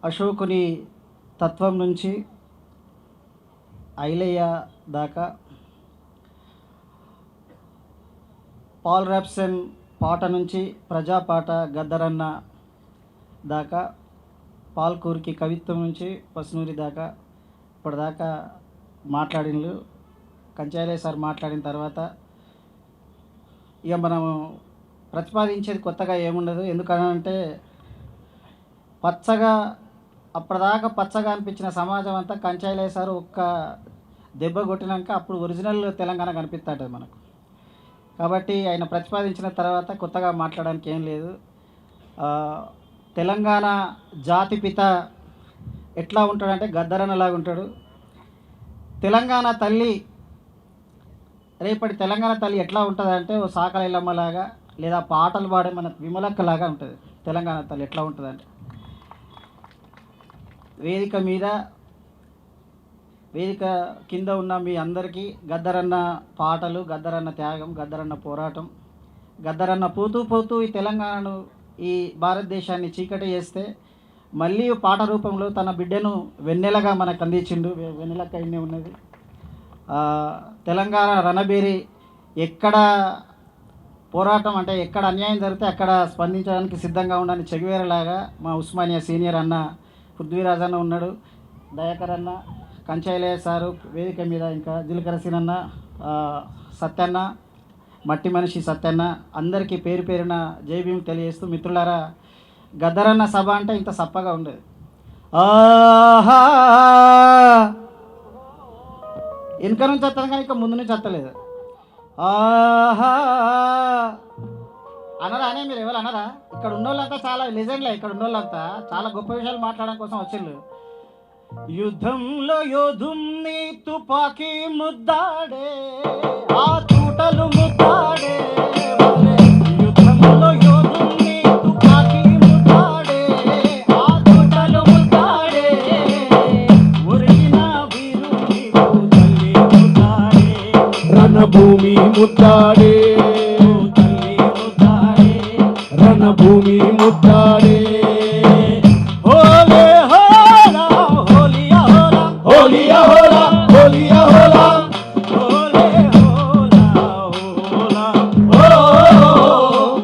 అశోకుని తత్వం నుంచి ఐలయ్య దాకా, పాల్ రాబ్సన్ పాట నుంచి ప్రజాపాట గద్దరన్న దాకా, పాల్కూరికి కవిత్వం నుంచి పసునూరి దాకా ఇప్పటిదాకా మాట్లాడినలు. కంచాయలే సార్ మాట్లాడిన తర్వాత ఇక మనము ప్రతిపాదించేది కొత్తగా ఏముండదు. ఎందుకనంటే పచ్చగా అప్పటిదాకా పచ్చగా అనిపించిన సమాజం అంతా కంచాయలే సార్ ఒక్క దెబ్బ కొట్టినాక అప్పుడు ఒరిజినల్ తెలంగాణ కనిపిస్తుంటుంది మనకు. కాబట్టి ఆయన ప్రతిపాదించిన తర్వాత కొత్తగా మాట్లాడడానికి ఏం లేదు. తెలంగాణ జాతిపిత ఎట్లా ఉంటాడంటే గద్దరన్నలాగా ఉంటాడు. తెలంగాణ తల్లి, రేపటి తెలంగాణ తల్లి ఎట్లా ఉంటుందంటే ఓ సాకల ఇల్లమ్మలాగా లేదా పాటలు పాడే మన విమలక్కలాగా ఉంటుంది. తెలంగాణ తల్లి ఎట్లా ఉంటుందంటే వేదిక కింద ఉన్న మీ అందరికీ గద్దరన్న పాటలు, గద్దరన్న త్యాగం, గద్దరన్న పోరాటం, గద్దరన్న పోతూ పోతూ ఈ తెలంగాణను, ఈ భారతదేశాన్ని చీకటి చేస్తే మళ్ళీ పాట రూపంలో తన బిడ్డను వెన్నెలగా మనకు అందించిండు. వెన్నెలక్క ఇన్నే ఉన్నది. తెలంగాణ రణబేరి ఎక్కడ పోరాటం అంటే ఎక్కడ అన్యాయం జరిగితే అక్కడ స్పందించడానికి సిద్ధంగా ఉండని చెగువేరలాగా మా ఉస్మానియా సీనియర్ అన్న పృథ్వీరాజ్ అన్న ఉన్నాడు, దయాకర్ అన్న, కంచాయలయ్య సారు వేదిక మీద, ఇంకా జీలకర్ర సీనన్న, సత్యన్న, మట్టి మనిషి సత్యన్న, అందరికీ పేరు పేరున జై భీమ్ తెలియజేస్తూ, మిత్రులారా, గద్దరన్న సభ అంటే ఇంత సప్పగా ఉండేది. ఆహా వెనుక నుంచి వస్తాను కానీ ఇంకా ముందు నుంచి వస్తలేదు. ఆహా అనరా అనే మీరు ఎవరు అనరా? ఇక్కడ ఉన్నోళ్ళంతా చాలా లెజెండ్లే. ఇక్కడ ఉన్నోళ్ళంతా చాలా గొప్ప విషయాలు మాట్లాడడం కోసం వచ్చిండ్రు. యుద్ధంలో యోధుని తుపాకీ ముద్దాడే, ఆ తూటలు ముద్దాడే, యుద్ధంలో యోధుని తుపాకీ ముద్దాడే, ఆ తూటలు ముద్దాడే, ఒరిగిన వీరుని తల్లి ముద్దాడే, రణభూమి ముద్దాడే, తల్లి ముద్దాడే, రణభూమి ముద్దాడే. హోలే హోలా హోలియా హోలా, హోలియా హోలా, హోలియా హోలా, హోలే హోలా హోలా,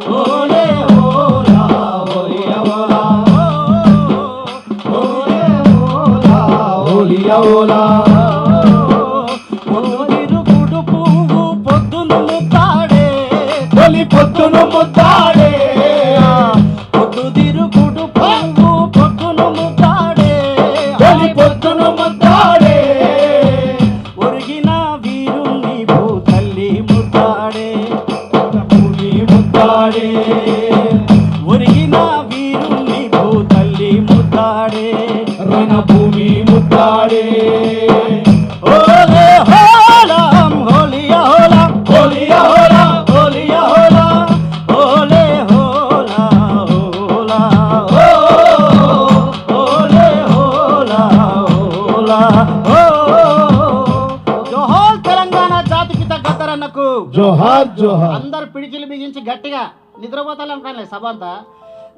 హోలే హోలా, హోలియా హోలా, హోలే హోలా, హోలియా హోలా. పొద్దుతిరుగుడు పువ్వు పొద్దును ముద్దాడే, తొలి పొద్దును ముద్దాడే, పొద్దుతిరుగుడు పువ్వు పొద్దును ముద్దాడే, తొలి పొద్దును ముద్దాడే, ఒరిగిన వీరుని భూతల్లి ముద్దాడే, భూమి ముద్దాడే, ఒరిగిన వీరుని భూతల్లి ముద్దాడే, రణభూమి ముద్దాడే. హోలే హోలాం హోలియా హోలా, హోలియా హోలా, హోలియా హోలా, హోలే హోలా హోలా, హోలే హోలా హోలా. జోహార్ తెలంగాణ జాతిపిత గద్దరన్నకు. జోహార్ జోహార్. అందరు పిడికిలు బిగించి గట్టిగా నిద్రపోతాలనుకోలే సభ అంతా.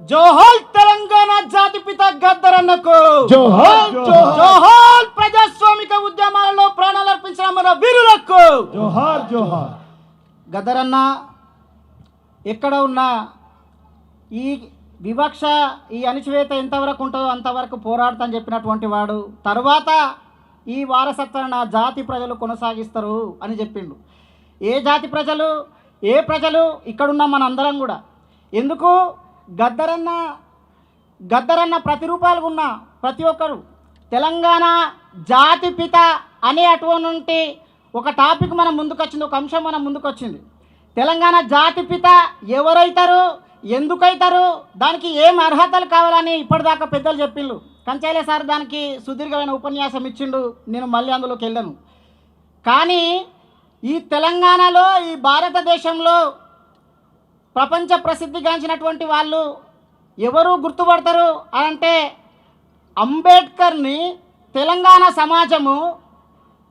జోహార్ తెలంగాణ జాతిపిత గద్దరన్నకు. జోహార్ జోహార్. జోహార్ ప్రజాస్వామిక ఉద్యమాలలో ప్రాణాలు అర్పించిన మన వీరులకు. జోహార్ జోహార్. గద్దరన్న ఎక్కడ ఉన్నా ఈ వివక్ష, ఈ అణిచివేత ఎంతవరకు ఉంటుందో అంతవరకు పోరాడతాని చెప్పినటువంటి వాడు తర్వాత ఈ వారసత్వాన్ని నా జాతి ప్రజలు కొనసాగిస్తారు అని చెప్పిండు. ఏ జాతి ప్రజలు, ఏ ప్రజలు? ఇక్కడున్న మనందరం కూడా. ఎందుకు? గద్దరన్న ప్రతిరూపాలు ఉన్న ప్రతి ఒక్కరు తెలంగాణ జాతిపిత అనే అటువంటి ఒక టాపిక్ మనం ముందుకొచ్చింది, ఒక అంశం మనం ముందుకొచ్చింది. తెలంగాణ జాతిపిత ఎవరైతారు, ఎందుకైతారు, దానికి ఏం అర్హతలు కావాలని ఇప్పటిదాకా పెద్దలు చెప్పిండు. కంచాయలే సార్ దానికి సుదీర్ఘమైన ఉపన్యాసం ఇచ్చిండు, నేను మళ్ళీ అందులోకి వెళ్ళాను. కానీ ఈ తెలంగాణలో, ఈ భారతదేశంలో ప్రపంచ ప్రసిద్ధిగాంచినటువంటి వాళ్ళు ఎవరు గుర్తుపడతారు అంటే అంబేద్కర్ని తెలంగాణ సమాజము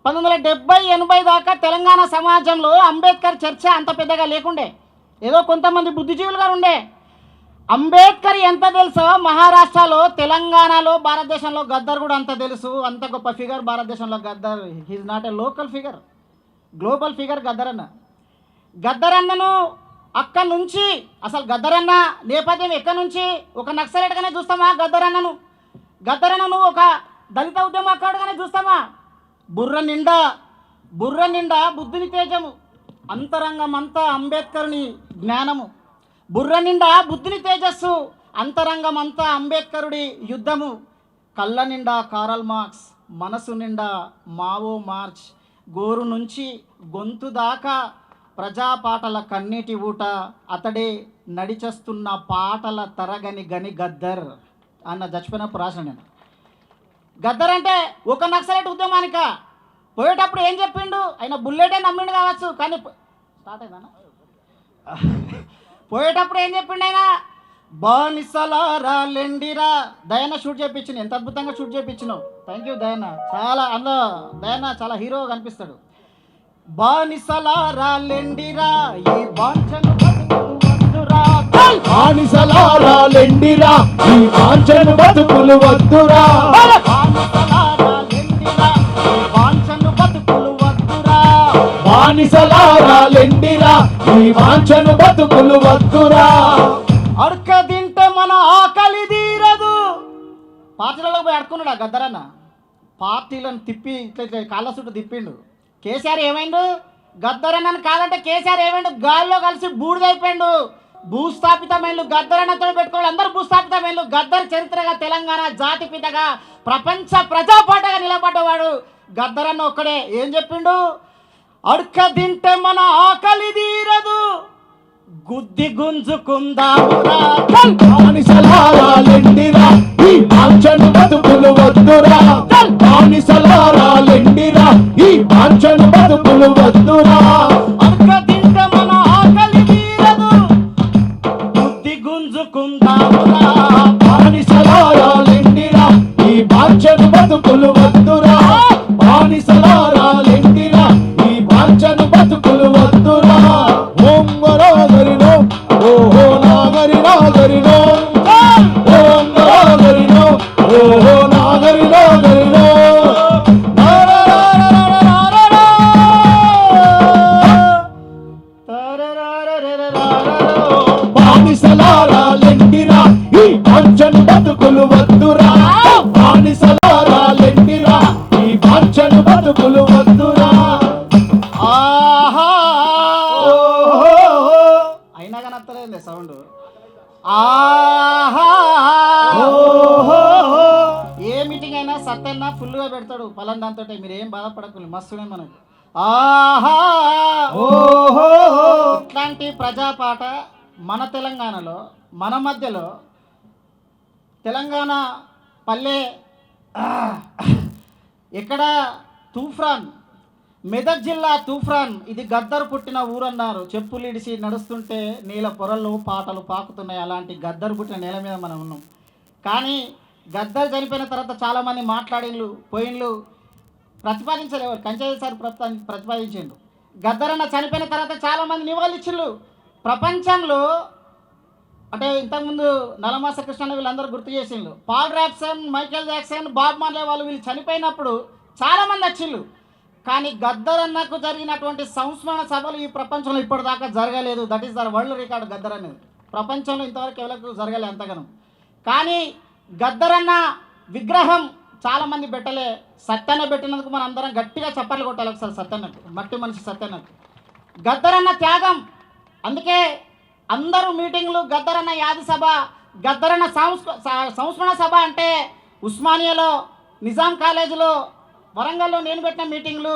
1970-80 దాకా తెలంగాణ సమాజంలో అంబేద్కర్ చర్చ అంత పెద్దగా లేకుండే. ఏదో కొంతమంది బుద్ధిజీవులుగా ఉండే. అంబేద్కర్ ఎంత తెలుసో మహారాష్ట్రలో, తెలంగాణలో, భారతదేశంలో గద్దర్ కూడా అంత తెలుసు. అంత గొప్ప ఫిగర్ భారతదేశంలో Gaddar. He's not a local figure, global figure Gaddar అన్న. గద్దర్ అన్నను అక్కడి నుంచి అసలు గద్దర్ అన్న నేపథ్యం ఎక్కడి నుంచి ఒక నక్సలైట్గానే చూస్తామా గద్దర్ అన్నను? గద్దర్ అన్నను ఒక దళిత ఉద్యమకారుడుగానే చూస్తామా? బుర్ర నిండా బుద్ధుని తేజము, అంతరంగం అంతా అంబేద్కరుని జ్ఞానము. బుర్ర నిండా బుద్ధుని తేజస్సు, అంతరంగం అంతా అంబేద్కరుడి యుద్ధము. కళ్ళ నిండా కారల్ మార్క్స్, మనసు నిండా మావో మార్చ్. గోరు నుంచి గొంతు దాకా ప్రజాపాటల కన్నీటి ఊట, అతడే నడిచేస్తున్న పాటల తరగని గని గద్దర్ అన్న చచ్చిపోయినప్పుడు రాసిన నేను. గద్దర్ అంటే ఒక నక్సలైట్ ఉద్యమానిక పోయేటప్పుడు ఏం చెప్పిండు? ఆయన బుల్లెటే నమ్మిండు కావచ్చు, కానీ స్టార్ట్ అయిందన్న. పోయేటప్పుడు ఏం చెప్పిండు ఆయన? బానిసలారా లెండిరా. దయన్న షూట్ చేయించింది, ఎంత అద్భుతంగా షూట్ చేయించినావు. థ్యాంక్ యూ దయన్న. చాలా అందులో దయన్న చాలా హీరోగా కనిపిస్తాడు. బానిసలారా లెండిరా, ఈ బాంఛను బతుకులు వద్దురా. బానిసలారా లెండిరా, ఈ వాంఛను బతుకులు వద్దురా. బానిసలారా లెండిరా, ఈ బాంఛను బతుకులు వద్దురా. బానిసలారా లెండిరా, ఈ వాంఛను బతుకులు వద్దురా. అడక తింటే మన ఆకలి తీరదు. పార్టీలలో పోయి అడుకున్నాడు ఆ గద్దరన్న. పార్టీలను తిప్పి ఇట్లా కాళ్ళ చుట్టూ తిప్పిండు. కేసీఆర్ ఏమైండు? గద్దరన్నను కాదంటే కేసీఆర్ ఏమైండు? గాలిలో కలిసి బూడిదైపోయిండు. భూస్థాపితమైండు. గద్దరన్నతో పెట్టుకోవాలి, అందరూ భూస్థాపితమైండు. గద్దర్ చరిత్రగా తెలంగాణ జాతిపితగా ప్రపంచ ప్రజాపాటగా నిలబడ్డవాడు గద్దరన్న ఒక్కడే. ఏం చెప్పిండు? అడక తింటే మన ఆకలి తీరదు, గుద్ది గుంజుకుందామురా. బానిసలారా లెండిరా, ఈ వాంఛను బతుకులు వద్దురా. బానిసలారా లెండిరా, ఈ వాంఛను బతుకులు వద్దురా. అడక తింటే మన ఆకలి తీరదు, గుద్ది గుంజుకుందామురా. బానిసలారా లెండిరా, ఈ వాంఛను బతుకులు వద్దురా. బానిసలారా లెండిరా, ఈ వాంఛను బతుకులు వద్దురా. ఓం నాగరినో, ఓహో నాగరినో. ఓం నాగరినో, ఓహో నాగరినో. బానిసలారా లెండిరా, ఈ వాంఛను బతుకులు వద్దురా. బానిసలారా లెండిరా, ఈ వాంఛను బతుకులు వద్దురా. ఆహా ఓహో అయినా కానీ అత్తలేదు సౌండ్. ఆహా ఓహో ఏ మీటింగ్ అయినా సత్తన్నా ఫుల్గా పెడతాడు పలానా దాంతో. మీరు ఏం బాధపడకూడదు, మస్తునే మనకు. ఆహా ఓహో ఇట్లాంటి ప్రజాపాట మన తెలంగాణలో, మన మధ్యలో తెలంగాణ పల్లె ఎక్కడ తూఫాన్, మెదక్ జిల్లా తూఫాన్. ఇది గద్దర్ పుట్టిన ఊరన్నారు. చెప్పులు ఇడిసి నడుస్తుంటే నీళ్ళ పొరలు పాటలు పాకుతున్నాయి. అలాంటి గద్దర్ పుట్టిన నేల మీద మనం ఉన్నాం. కానీ గద్దర్ చనిపోయిన తర్వాత చాలామంది మాట్లాడిన్లు, పోయిన్లు, ప్రతిపాదించలేవారు. కంచెయ్య సార్ ప్రతిపాదించిండు. గద్దరన్న చనిపోయిన తర్వాత చాలామంది నివాళులు ఇచ్చిళ్ళు. ప్రపంచంలో అంటే ఇంతకుముందు నలమాస కృష్ణ వీళ్ళందరూ గుర్తు చేసిండ్రు. Paul Robeson, Michael Jackson, Bob Marley వాళ్ళు వీళ్ళు చనిపోయినప్పుడు చాలామంది వచ్చిళ్ళు. కానీ గద్దరన్నకు జరిగినటువంటి సంస్మరణ సభలు ఈ ప్రపంచంలో ఇప్పటిదాకా జరగలేదు. That is the world record. Gaddar అనేది ప్రపంచంలో ఇంతవరకు ఎవరికి జరగలేదు అంతగానం. కానీ గద్దరన్న విగ్రహం చాలామంది పెట్టలే. సత్యన్న పెట్టినందుకు మనం అందరం గట్టిగా చప్పట్లు కొట్టాలి ఒకసారి సత్యన్నకు, మట్టి మనిషి సత్యన్నకు. గద్దరన్న త్యాగం. అందుకే అందరూ మీటింగ్లు, గద్దరన్న యాది సభ, గద్దరన్న సంస్మరణ సభ అంటే ఉస్మానియాలో, నిజాం కాలేజీలో, వరంగల్లో నేను పెట్టిన మీటింగ్లు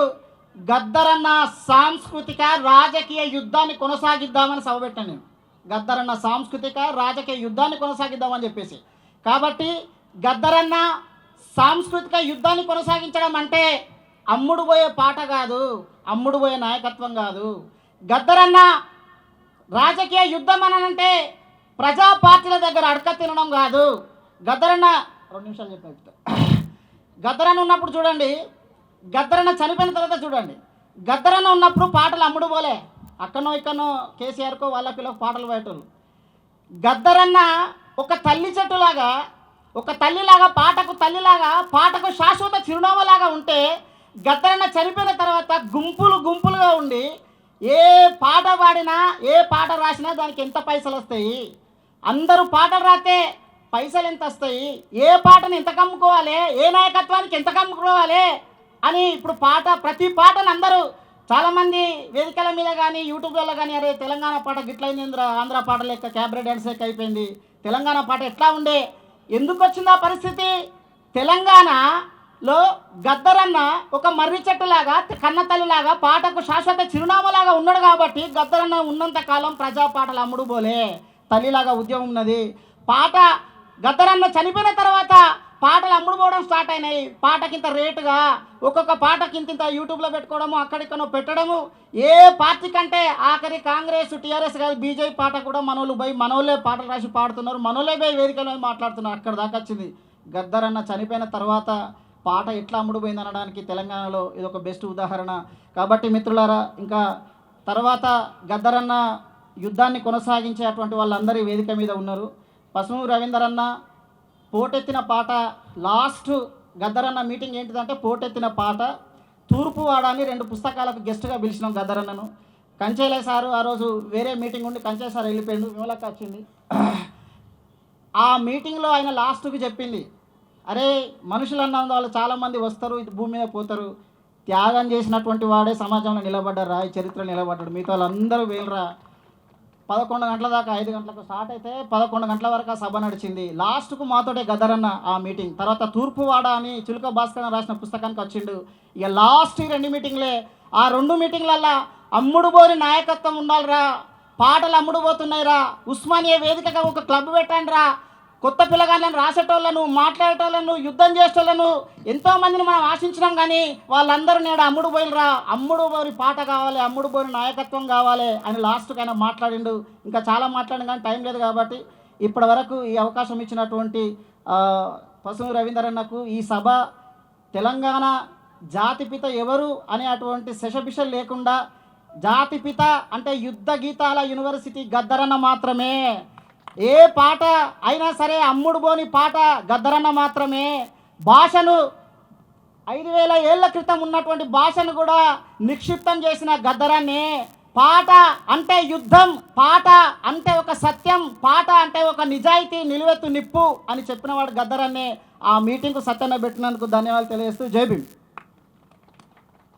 గద్దరన్న సాంస్కృతిక రాజకీయ యుద్ధాన్ని కొనసాగిద్దామని సభ పెట్టాను నేను. గద్దరన్న సాంస్కృతిక రాజకీయ యుద్ధాన్ని కొనసాగిద్దామని చెప్పేసి. కాబట్టి గద్దరన్న సాంస్కృతిక యుద్ధాన్ని కొనసాగించడం అంటే అమ్ముడు పోయే పాట కాదు, అమ్ముడు పోయే నాయకత్వం కాదు. గద్దరన్న రాజకీయ యుద్ధం అని అంటే ప్రజా పార్టీల దగ్గర అడక తినడం కాదు. గద్దరన్న 2 నిమిషాలు చెప్పారు. గద్దరన్న ఉన్నప్పుడు చూడండి, గద్దరన్న చనిపోయిన తర్వాత చూడండి. గద్దరన్న ఉన్నప్పుడు పాటలు అమ్ముడు పోలే. అక్కడనో ఇక్కడనో కేసీఆర్కో వాళ్ళకి పాటలు పెట్టారు. గద్దరన్న ఒక తల్లి చెట్టులాగా, ఒక తల్లిలాగా, పాటకు తల్లిలాగా, పాటకు శాశ్వత చిరునామాలాగా ఉంటే గద్దరన్న చనిపోయిన తర్వాత గుంపులు గుంపులుగా ఉండి ఏ పాట పాడినా, ఏ పాట రాసినా దానికి ఎంత పైసలు వస్తాయి, అందరూ పాటలు రాస్తే పైసలు ఎంత వస్తాయి, ఏ పాటను ఎంత కమ్ముకోవాలి, ఏ నాయకత్వానికి ఎంత కమ్ముకోవాలి అని ఇప్పుడు ప్రతి పాటను అందరూ చాలామంది వేదికల మీద కానీ యూట్యూబ్లలో కానీ అరే తెలంగాణ పాట గిట్లయింది, ఆంధ్ర పాట లెక్క క్యాబరే డ్యాన్స్ లెక్క అయిపోయింది, తెలంగాణ పాట ఎట్లా ఉండే, ఎందుకు వచ్చింది ఆ పరిస్థితి? తెలంగాణలో గద్దరన్న ఒక మర్రి చెట్టులాగా, కన్నతల్లిలాగా, పాటకు శాశ్వత చిరునామాలాగా ఉన్నాడు కాబట్టి గద్దరన్న ఉన్నంత కాలం ప్రజా పాటలు అమ్ముడు పోలే, తల్లిలాగా ఉద్యమం ఉన్నది. గద్దరన్న చనిపోయిన తర్వాత పాటలు అమ్ముడు పోవడం స్టార్ట్ అయినాయి. పాటకింత రేటుగా ఒక్కొక్క పాటకింత యూట్యూబ్లో పెట్టుకోవడము, అక్కడికనో పెట్టడము. ఏ పార్టీ కంటే ఆఖరి కాంగ్రెస్, టీఆర్ఎస్ కాదు, బీజేపీ పాట కూడా మనోళ్ళే పాటలు రాసి పాడుతున్నారు, మనోళ్ళే పోయి వేదికలో మాట్లాడుతున్నారు. అక్కడ దాకా వచ్చింది. గద్దరన్న చనిపోయిన తర్వాత పాట ఎట్లా అమ్ముడు పోయింది అనడానికి తెలంగాణలో ఇది ఒక బెస్ట్ ఉదాహరణ. కాబట్టి మిత్రులారా, ఇంకా తర్వాత గద్దరన్న యుద్ధాన్ని కొనసాగించే అటువంటి వాళ్ళందరూ వేదిక మీద ఉన్నారు. పసుము రవీందర్ అన్న పోటెత్తిన పాట, లాస్ట్ గద్దరన్న మీటింగ్ ఏంటిదంటే పోటెత్తిన పాట. తూర్పువాడ అని 2 పుస్తకాలకు గెస్ట్గా పిలిచినాం గద్దరన్నను. కంచేలే సారు ఆ రోజు వేరే మీటింగ్ ఉండి కంచే సార్ వెళ్ళిపోయిండు, విమలక్క వచ్చింది. ఆ మీటింగ్లో ఆయన లాస్ట్కి చెప్పింది, అరే మనుషులు అన్న వాళ్ళు చాలామంది వస్తారు, ఇది భూమి మీద పోతారు, త్యాగం చేసినటువంటి వాడే సమాజంలో నిలబడ్డారా, ఈ చరిత్రలో నిలబడ్డాడు, మిగతా వాళ్ళందరూ వేలరా. 11 గంటల దాకా, 5 గంటలకు స్టార్ట్ అయితే 11 గంటల వరకు ఆ సభ నడిచింది. లాస్ట్కు మాతోటే గద్దరన్న ఆ మీటింగ్. తర్వాత తూర్పువాడ అని చిలుక భాస్కర్ రాసిన పుస్తకానికి వచ్చిండు. ఇక లాస్ట్ 2 మీటింగ్లే. ఆ 2 మీటింగ్లల్లో అమ్ముడు పోని నాయకత్వం ఉండాలిరా, పాటలు అమ్ముడు పోతున్నాయిరా, ఉస్మానియా వేదికగా ఒక క్లబ్ పెట్టండి రా, కొత్త పిల్లగాళ్ళని రాసేటోళ్ళను, మాట్లాడేటోళ్ళను, యుద్ధం చేసేటోళ్ళను ఎంతోమందిని మనం ఆశించినాం, కానీ వాళ్ళందరూ నేడు అమ్ముడు పోయినరా, అమ్ముడు పోని పాట కావాలి, అమ్ముడు పోని నాయకత్వం కావాలి అని లాస్ట్కి ఆయన మాట్లాడిండు. ఇంకా చాలా మాట్లాడిండు కానీ టైం లేదు కాబట్టి ఇప్పటి వరకు ఈ అవకాశం ఇచ్చినటువంటి పసుము రవీందరన్నకు, ఈ సభ తెలంగాణ జాతిపిత ఎవరు అనే అటువంటి శశబిషలు లేకుండా, జాతిపిత అంటే యుద్ధ గీతాల యూనివర్సిటీ గద్దరన్న మాత్రమే. ఏ పాట అయినా సరే అమ్ముడు పోని పాట గద్దరన్న మాత్రమే. భాషను 5000 ఏళ్ల క్రితం ఉన్నటువంటి భాషను కూడా నిక్షిప్తం చేసిన గద్దరాన్ని. పాట అంటే యుద్ధం, పాట అంటే ఒక సత్యం, పాట అంటే ఒక నిజాయితీ, నిలువెత్తు నిప్పు అని చెప్పినవాడు గద్దరాన్ని. ఆ మీటింగ్కు సత్యాన్ని పెట్టినందుకు ధన్యవాదాలు తెలియజేస్తూ జై భీమ్.